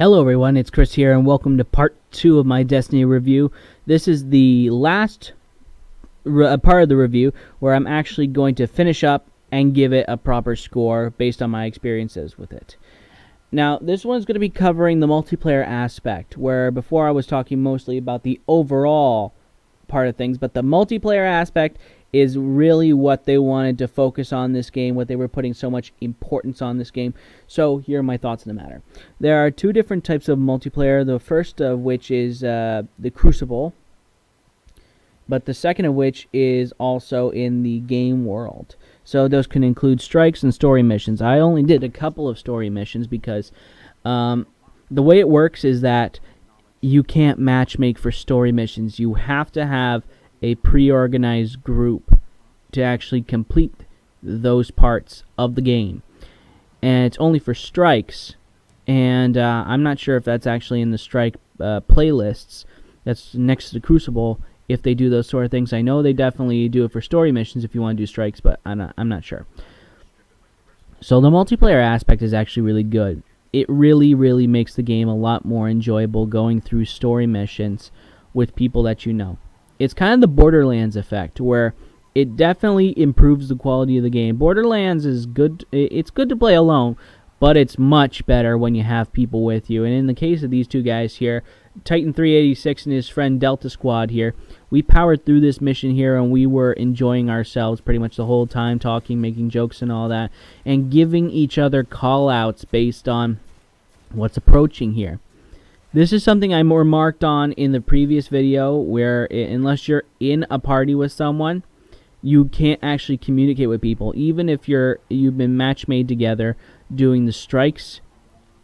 Hello everyone, it's Chris here and welcome to part 2 of my Destiny review. This is the last part of the review where I'm actually going to finish up and give it a proper score based on my experiences with it. Now, this one's going to be covering the multiplayer aspect, where before I was talking mostly about the overall part of things, but the multiplayer aspect is really what they wanted to focus on this game, what they were putting so much importance on this game. So here are my thoughts on the matter. There are two different types of multiplayer, the first of which is the Crucible, but the second of which is also in the game world. So those can include strikes and story missions. I only did a couple of story missions because the way it works is that you can't matchmake for story missions. You have to have a pre-organized group to actually complete those parts of the game. And it's only for strikes. And I'm not sure if that's actually in the strike playlists that's next to the Crucible, if they do those sort of things. I know they definitely do it for story missions if you want to do strikes, but I'm not sure. So the multiplayer aspect is actually really good. It really, really makes the game a lot more enjoyable going through story missions with people that you know. It's kind of the Borderlands effect, where it definitely improves the quality of the game. Borderlands is good. It's good to play alone, but it's much better when you have people with you. And in the case of these two guys here, Titan 386 and his friend Delta Squad here, we powered through this mission here, and we were enjoying ourselves pretty much the whole time, talking, making jokes and all that, and giving each other call-outs based on what's approaching here. This is something I remarked on in the previous video, where unless you're in a party with someone, you can't actually communicate with people. Even if you've been match made together doing the strikes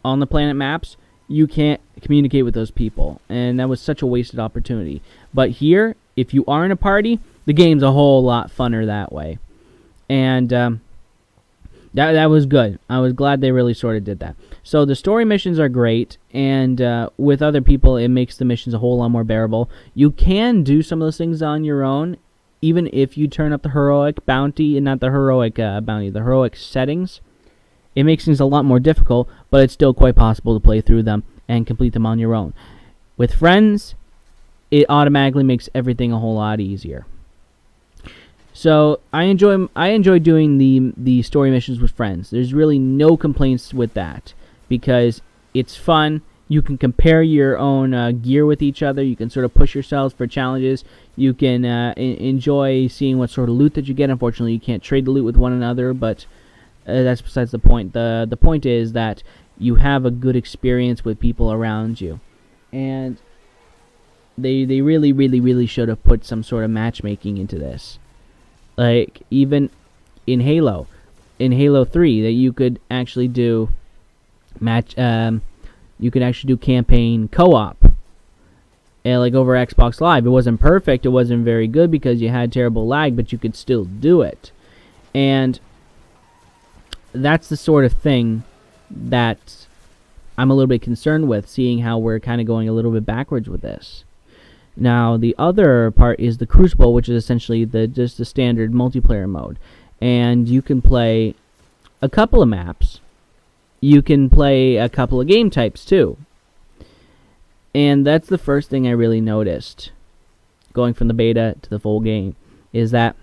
on the planet maps, you can't communicate with those people, and that was such a wasted opportunity. But here, if you are in a party, the game's a whole lot funner that way. And that was good. I was glad they really sort of did that. So the story missions are great, and with other people, it makes the missions a whole lot more bearable. You can do some of those things on your own, even if you turn up the heroic bounty, and not the heroic bounty, the heroic settings. It makes things a lot more difficult, but it's still quite possible to play through them and complete them on your own. With friends, it automatically makes everything a whole lot easier. So I enjoy doing the story missions with friends. There's really no complaints with that because it's fun. You can compare your own gear with each other. You can sort of push yourselves for challenges. You can enjoy seeing what sort of loot that you get. Unfortunately, you can't trade the loot with one another, but that's besides the point. The point is that you have a good experience with people around you, and they really, really, really should have put some sort of matchmaking into this. Like, even in Halo 3, that you could actually do you could actually do campaign co-op, like over Xbox Live. It wasn't perfect, it wasn't very good because you had terrible lag, but you could still do it. And that's the sort of thing that I'm a little bit concerned with, seeing how we're kind of going a little bit backwards with this. Now, the other part is the Crucible, which is essentially just the standard multiplayer mode. And you can play a couple of maps. You can play a couple of game types, too. And that's the first thing I really noticed, going from the beta to the full game, is that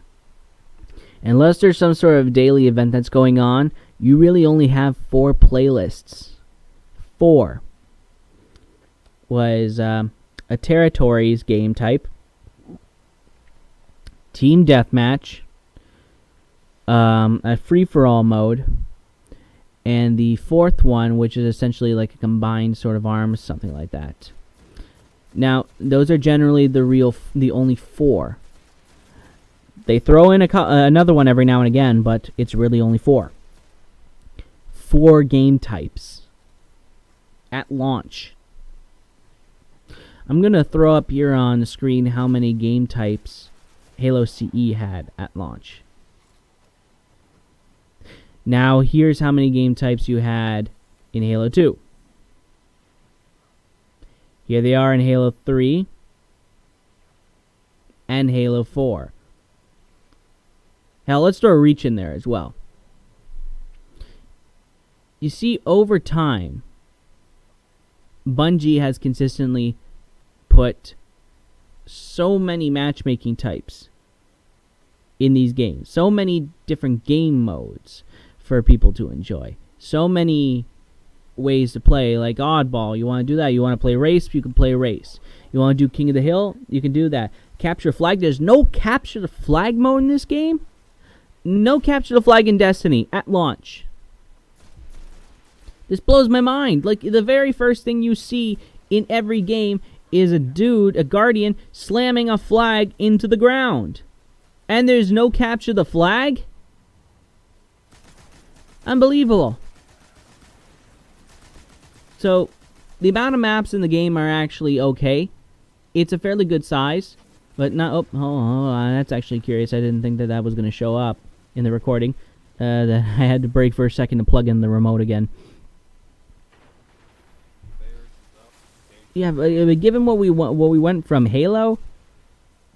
unless there's some sort of daily event that's going on, you really only have 4 playlists. 4 was a territories game type, team deathmatch, a free-for-all mode, and the 4th one, which is essentially like a combined sort of arms, something like that. Now, those are generally the only 4. They throw in another one every now and again, but it's really only 4. 4 game types at launch. I'm going to throw up here on the screen how many game types Halo CE had at launch. Now, here's how many game types you had in Halo 2. Here they are in Halo 3 and Halo 4. Hell, let's throw Reach in there as well. You see, over time, Bungie has consistently put so many matchmaking types in these games. So many different game modes for people to enjoy. So many ways to play, like Oddball. You want to do that. You want to play Race, you can play Race. You want to do King of the Hill, you can do that. Capture Flag. There's no Capture the Flag mode in this game. No Capture the Flag in Destiny at launch. This blows my mind. Like, the very first thing you see in every game is a dude, a guardian, slamming a flag into the ground. And there's no Capture the Flag? Unbelievable. So, the amount of maps in the game are actually okay. It's a fairly good size, but not... Oh, hold on, that's actually curious. I didn't think that that was going to show up in the recording. That I had to break for a second to plug in the remote again. Yeah, but given what we went from Halo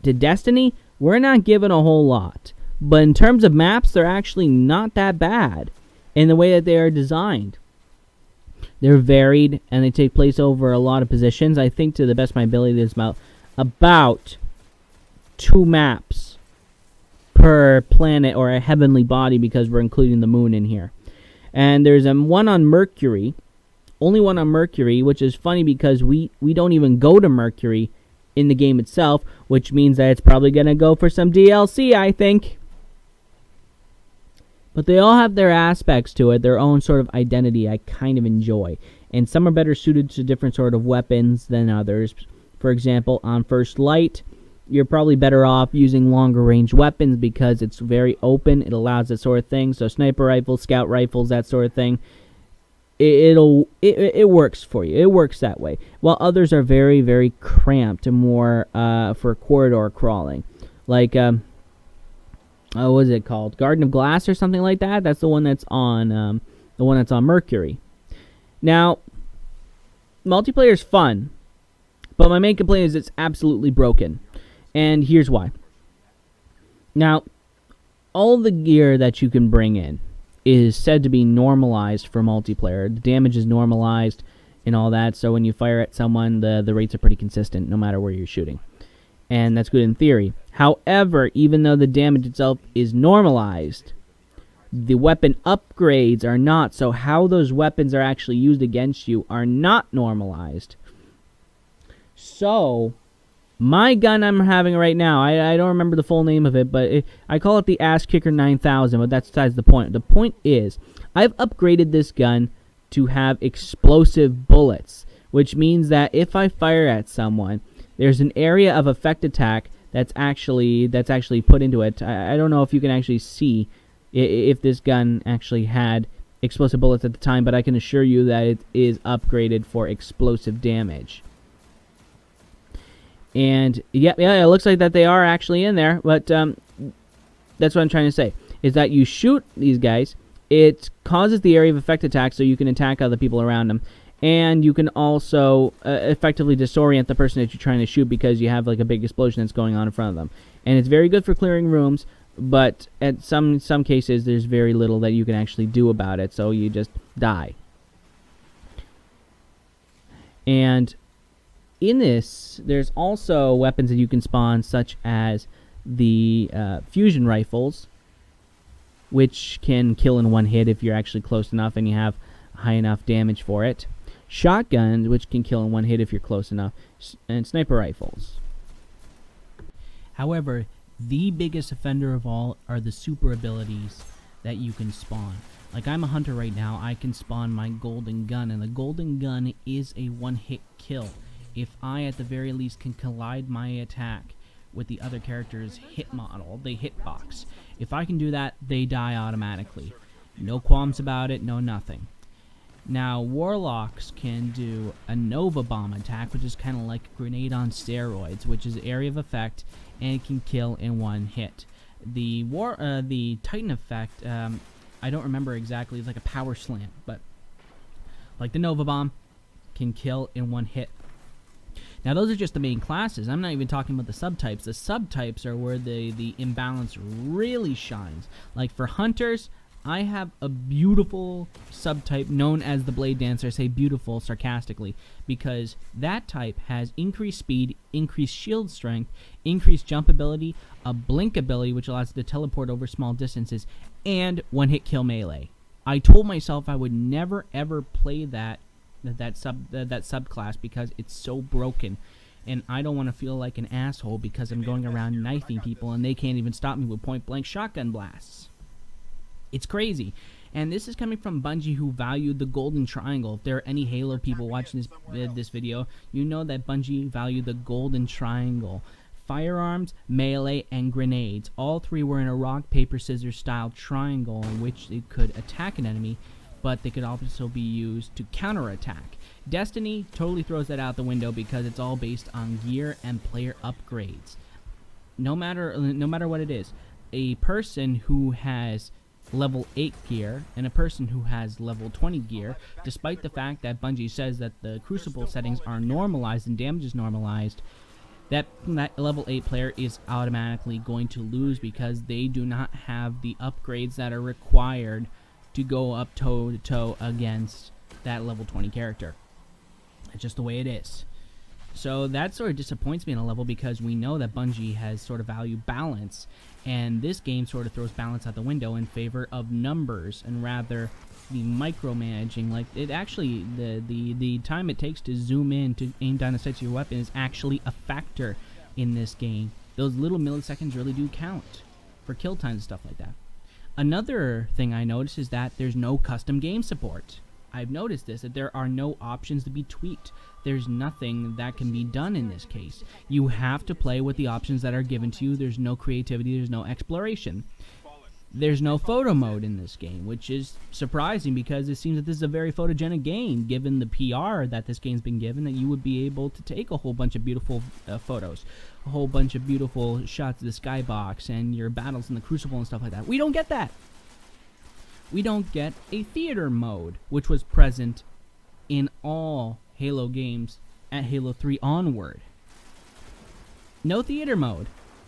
to Destiny, we're not given a whole lot. But in terms of maps, they're actually not that bad in the way that they are designed. They're varied, and they take place over a lot of positions. I think, to the best of my ability, there's about 2 maps per planet or a heavenly body, because we're including the moon in here. And there's one on Mercury, only one on Mercury, which is funny because we don't even go to Mercury in the game itself, which means that it's probably going to go for some DLC, I think. But they all have their aspects to it, their own sort of identity I kind of enjoy. And some are better suited to different sort of weapons than others. For example, on First Light, you're probably better off using longer range weapons because it's very open. It allows that sort of thing. So sniper rifles, scout rifles, that sort of thing. It works for you. It works that way. While others are very, very cramped and more for corridor crawling. Like... what is it called? Garden of Glass or something like that. That's the one that's on Mercury. Now, multiplayer is fun, but my main complaint is it's absolutely broken, and here's why. Now, all the gear that you can bring in is said to be normalized for multiplayer. The damage is normalized and all that, so when you fire at someone, the rates are pretty consistent no matter where you're shooting. And that's good in theory. However, even though the damage itself is normalized, the weapon upgrades are not. So how those weapons are actually used against you are not normalized. So, my gun I'm having right now, I don't remember the full name of it, but I call it the Ass Kicker 9000, but that's besides the point. The point is, I've upgraded this gun to have explosive bullets, which means that if I fire at someone, there's an area of effect attack that's actually put into it. I don't know if you can actually see if this gun actually had explosive bullets at the time, but I can assure you that it is upgraded for explosive damage. And yeah, it looks like that they are actually in there, but that's what I'm trying to say, is that you shoot these guys, it causes the area of effect attack so you can attack other people around them. And you can also effectively disorient the person that you're trying to shoot because you have like a big explosion that's going on in front of them. And it's very good for clearing rooms, but at some cases there's very little that you can actually do about it, so you just die. And in this, there's also weapons that you can spawn, such as the fusion rifles, which can kill in one hit if you're actually close enough and you have high enough damage for it. Shotguns, which can kill in one hit if you're close enough, and sniper rifles. However, the biggest offender of all are the super abilities that you can spawn. Like, I'm a hunter right now, I can spawn my golden gun, and the golden gun is a one-hit kill. If I, at the very least, can collide my attack with the other character's hit model, the hitbox. If I can do that, they die automatically. No qualms about it, no nothing. Now, Warlocks can do a Nova Bomb attack, which is kind of like a grenade on steroids, which is area of effect, and it can kill in one hit. The Titan effect, I don't remember exactly, it's like a power slam, but like the Nova Bomb, can kill in one hit. Now, those are just the main classes. I'm not even talking about the subtypes. The subtypes are where the imbalance really shines. Like for Hunters, I have a beautiful subtype known as the Blade Dancer. I say beautiful sarcastically because that type has increased speed, increased shield strength, increased jump ability, a blink ability which allows it to teleport over small distances, and one-hit kill melee. I told myself I would never ever play that subclass because it's so broken, and I don't want to feel like an asshole because I'm going around knifing people and they can't even stop me with point-blank shotgun blasts. It's crazy. And this is coming from Bungie, who valued the golden triangle. If there are any Halo people watching this video, you know that Bungie valued the golden triangle. Firearms, melee, and grenades. All three were in a rock, paper, scissors style triangle in which they could attack an enemy, but they could also be used to counterattack. Destiny totally throws that out the window because it's all based on gear and player upgrades. No matter what it is, a person who has level 8 gear and a person who has level 20 gear, despite the fact that Bungie says that the Crucible settings are normalized and damage is normalized, that level 8 player is automatically going to lose because they do not have the upgrades that are required to go up toe to toe against that level 20 character. It's just the way it is. So that sort of disappoints me on a level because we know that Bungie has sort of valued balance, and this game sort of throws balance out the window in favor of numbers and rather the micromanaging. Like, it actually, the time it takes to zoom in to aim down the sights of your weapon is actually a factor in this game. Those little milliseconds really do count for kill times and stuff like that. Another thing I noticed is that there's no custom game support. I've noticed this, that there are no options to be tweaked. There's nothing that can be done in this case. You have to play with the options that are given to you. There's no creativity, there's no exploration. There's no photo mode in this game, which is surprising because it seems that this is a very photogenic game, given the PR that this game's been given, that you would be able to take a whole bunch of beautiful photos, a whole bunch of beautiful shots of the skybox and your battles in the Crucible and stuff like that. We don't get that. We don't get a theater mode, which was present in all Halo games at Halo 3 onward. No theater mode.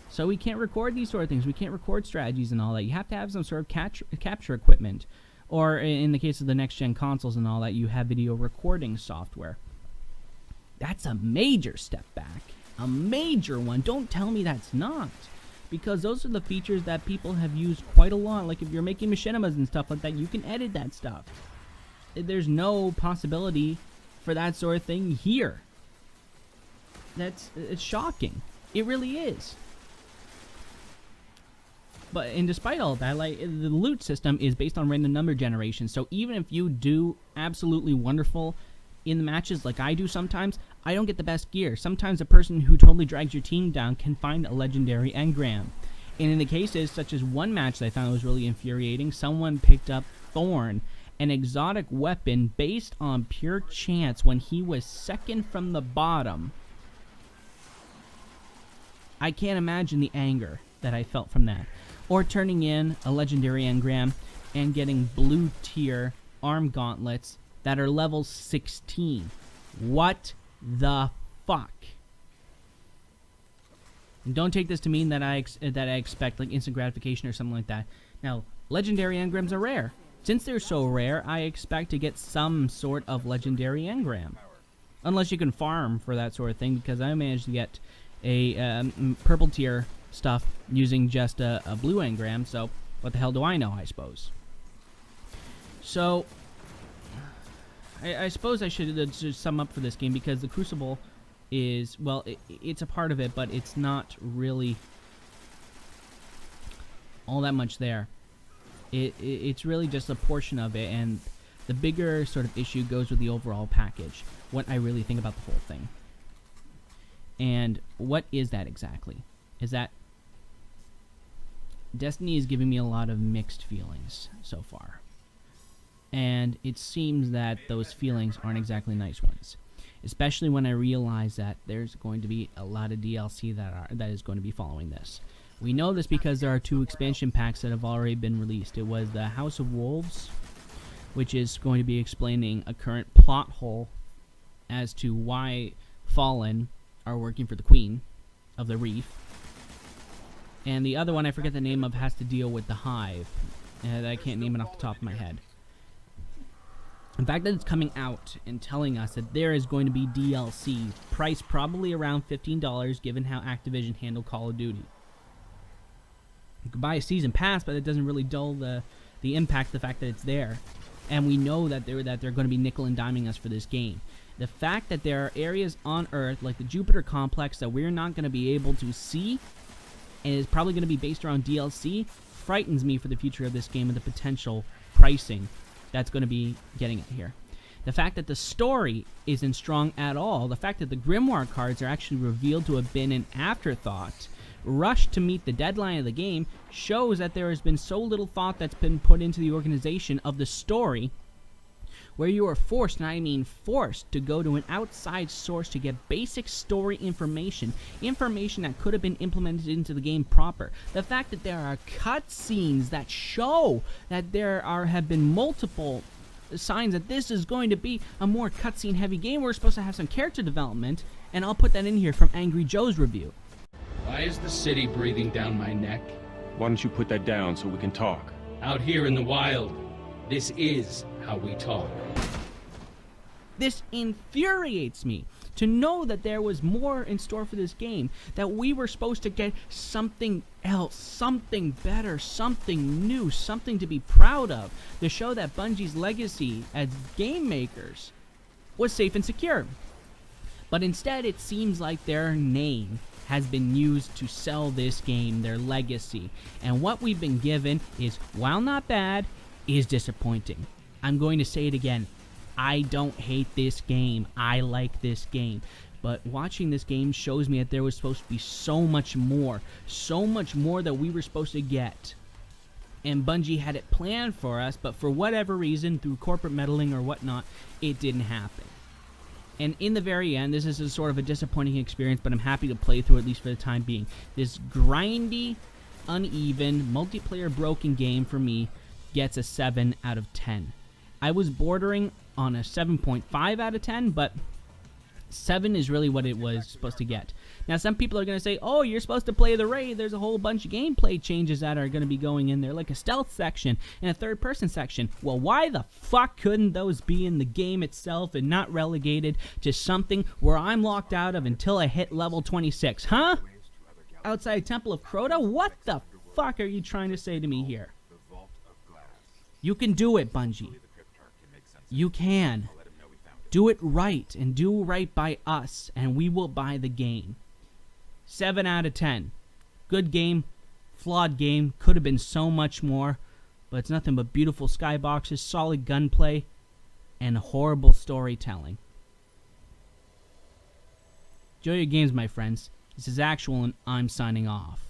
So we can't record these sort of things. We can't record strategies and all that. You have to have some sort of capture equipment. Or in the case of the next-gen consoles and all that, you have video recording software. That's a major step back. A major one. Don't tell me that's not. Because those are the features that people have used quite a lot. Like if you're making machinimas and stuff like that, you can edit that stuff. There's no possibility for that sort of thing here. It's shocking. It really is. But and despite all that, like, the loot system is based on random number generation. So even if you do absolutely wonderful in the matches like I do sometimes, I don't get the best gear. Sometimes a person who totally drags your team down can find a legendary engram. And in the cases such as one match that I found was really infuriating, someone picked up Thorn, an exotic weapon based on pure chance when he was second from the bottom. I can't imagine the anger that I felt from that. Or turning in a legendary engram and getting blue tier arm gauntlets that are level 16. What the fuck? And don't take this to mean that I expect like instant gratification or something like that. Now, legendary engrams are rare. Since they're so rare, I expect to get some sort of legendary engram. Unless you can farm for that sort of thing, because I managed to get a purple tier stuff using just a blue engram, so what the hell do I know, I suppose. So, I suppose I should just sum up for this game, because the Crucible is, well, it's a part of it, but it's not really all that much there. It's really just a portion of it, and the bigger sort of issue goes with the overall package, what I really think about the whole thing. And what is that exactly? Is that Destiny is giving me a lot of mixed feelings so far. And it seems that those feelings aren't exactly nice ones. Especially when I realize that there's going to be a lot of DLC that is going to be following this. We know this because there are 2 expansion packs that have already been released. It was the House of Wolves, which is going to be explaining a current plot hole as to why Fallen are working for the Queen of the Reef. And the other one, I forget the name of, has to deal with the Hive. I can't name it off the top of my head. The fact that it's coming out and telling us that there is going to be DLC, priced probably around $15, given how Activision handled Call of Duty. You could buy a season pass, but it doesn't really dull the impact, the fact that it's there. And we know that they're going to be nickel and diming us for this game. The fact that there are areas on Earth, like the Jupiter Complex, that we're not going to be able to see, and is probably going to be based around DLC, frightens me for the future of this game and the potential pricing that's going to be getting it here. The fact that the story isn't strong at all, the fact that the Grimoire cards are actually revealed to have been an afterthought, rushed to meet the deadline of the game, shows that there has been so little thought that's been put into the organization of the story, where you are forced, and I mean forced, to go to an outside source to get basic story information that could have been implemented into the game proper. The fact that there are cutscenes that show that there have been multiple signs that this is going to be a more cutscene heavy game. We're supposed to have some character development, and I'll put that in here from Angry Joe's review. Why is the city breathing down my neck? Why don't you put that down so we can talk? Out here in the wild, this is how we talk. This infuriates me to know that there was more in store for this game, that we were supposed to get something else, something better, something new, something to be proud of, to show that Bungie's legacy as game makers was safe and secure. But instead, it seems like their name has been used to sell this game, their legacy. And what we've been given is, while not bad, is disappointing. I'm going to say it again. I don't hate this game. I like this game. But watching this game shows me that there was supposed to be so much more that we were supposed to get. And Bungie had it planned for us, but for whatever reason, through corporate meddling or whatnot, it didn't happen. And in the very end, this is a sort of a disappointing experience, but I'm happy to play through, at least for the time being. This grindy, uneven, multiplayer broken game for me gets a 7 out of 10. I was bordering on a 7.5 out of 10, but 7 is really what it was supposed to get. Now, some people are going to say, oh, you're supposed to play the raid. There's a whole bunch of gameplay changes that are going to be going in there, like a stealth section and a third-person section. Well, why the fuck couldn't those be in the game itself and not relegated to something where I'm locked out of until I hit level 26, huh? Outside Temple of Crota? What the fuck are you trying to say to me here? You can do it, Bungie. You can. Do it right, and do right by us, and we will buy the game. 7 out of 10. Good game, flawed game, could have been so much more, but it's nothing but beautiful skyboxes, solid gunplay, and horrible storytelling. Enjoy your games, my friends. This is Actual, and I'm signing off.